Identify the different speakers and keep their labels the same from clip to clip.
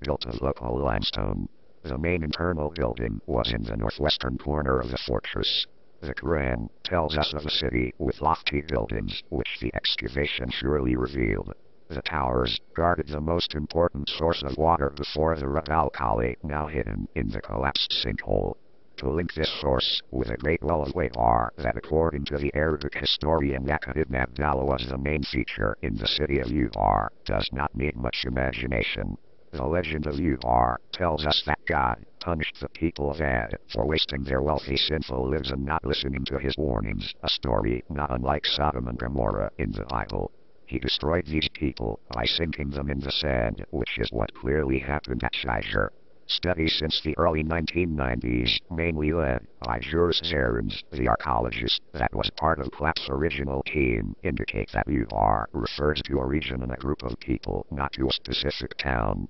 Speaker 1: built of local limestone. The main internal building was in the northwestern corner of the fortress. The Quran tells us of a city with lofty buildings, which the excavation surely revealed. The towers guarded the most important source of water before the Rub al-Khali, now hidden in the collapsed sinkhole. To link this source with a great well of Wejhon that, according to the Arabic historian Yaqub ibn Abdallah, was the main feature in the city of Wejhon, does not need much imagination. The legend of Wejhon tells us that God punished the people of Ad for wasting their wealthy sinful lives and not listening to his warnings, a story not unlike Sodom and Gomorrah in the Bible. He destroyed these people by sinking them in the sand, which is what clearly happened at Shijr. Studies since the early 1990s, mainly led by Juris Zarins, the archaeologist that was part of Clapp's original team, indicate that Wejhon refers to a region and a group of people, not to a specific town.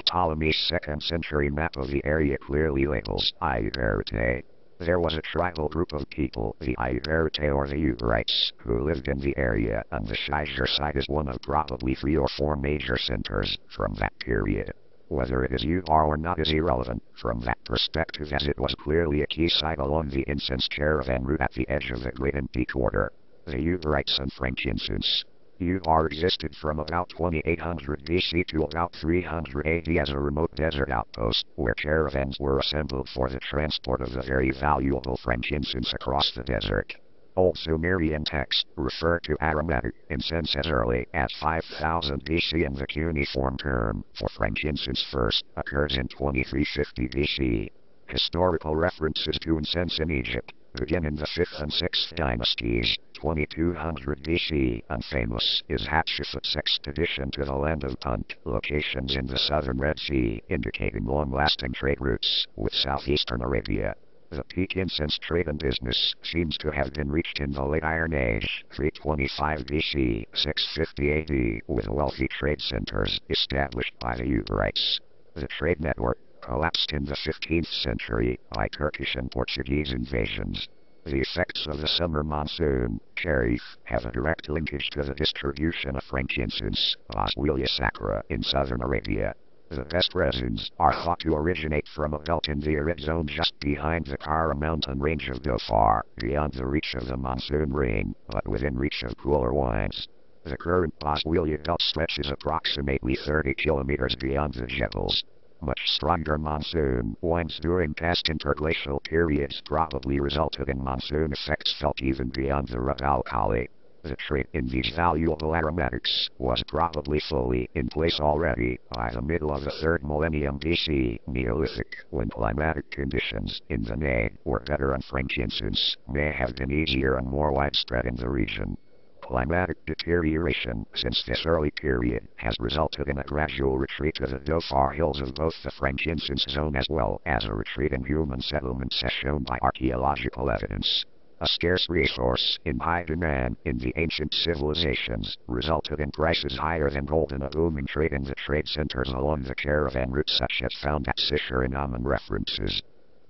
Speaker 1: Ptolemy's 2nd century map of the area clearly labels Iberite. There was a tribal group of people, the Iberite or the Ugarites, who lived in the area, and the Shijr site is one of probably 3 or 4 major centers from that period. Whether it is Wejhon or not is irrelevant from that perspective, as it was clearly a key site along the incense caravan route at the edge of the Great Empty Quarter. The Ugarites and frankincense. Wejhon existed from about 2800 BC to about 300 AD as a remote desert outpost, where caravans were assembled for the transport of the very valuable frankincense across the desert. Old Sumerian texts refer to aromatic incense as early as 5000 BC, and the cuneiform term for frankincense first occurs in 2350 BC. Historical references to incense in Egypt begin in the 5th and 6th dynasties, 2200 BC, and famous is Hatshepsut's expedition to the land of Punt, locations in the southern Red Sea, indicating long-lasting trade routes with southeastern Arabia. The peak incense trade and business seems to have been reached in the late Iron Age, 325 BC, 650 AD, with wealthy trade centers established by the Ugarites. The trade network collapsed in the 15th century by Turkish and Portuguese invasions. The effects of the summer monsoon, Kharif, have a direct linkage to the distribution of frankincense, Boswellia sacra, in southern Arabia. The best resins are thought to originate from a belt in the arid zone just behind the Kara mountain range of Dhofar, beyond the reach of the monsoon rain, but within reach of cooler wines. The current Boswellia belt stretches approximately 30 kilometers beyond the Jebels. Much stronger monsoon winds during past interglacial periods probably resulted in monsoon effects felt even beyond the Rub al-Khali. The trade in these valuable aromatics was probably fully in place already by the middle of the 3rd millennium BC, Neolithic, when climatic conditions in the Nahe were better and frankincense may have been easier and more widespread in the region. Climatic deterioration since this early period has resulted in a gradual retreat to the Dhofar hills of both the frankincense zone as well as a retreat in human settlements as shown by archaeological evidence. A scarce resource in high demand in the ancient civilizations resulted in prices higher than gold and a booming trade in the trade centers along the caravan route, such as found at Sisher and Amman references.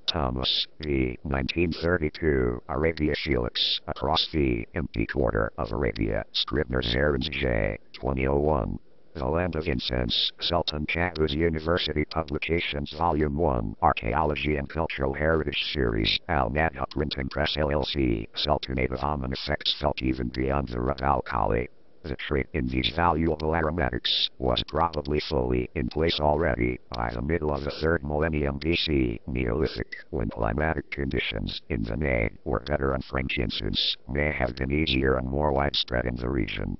Speaker 1: Thomas v. 1932, Arabia Felix, Across the Empty Quarter of Arabia, Scribner Zarins J. 2001. The Land of Incense, Sultan Qaboos University Publications Volume 1, Archaeology and Cultural Heritage Series, Al-Nadha Printing Press LLC, Sultanate of Amman effects felt even beyond the Rub al-Khali. The trade in these valuable aromatics was probably fully in place already by the middle of the 3rd millennium BC, Neolithic, when climatic conditions in the Nahe were better and frankincense may have been easier and more widespread in the region.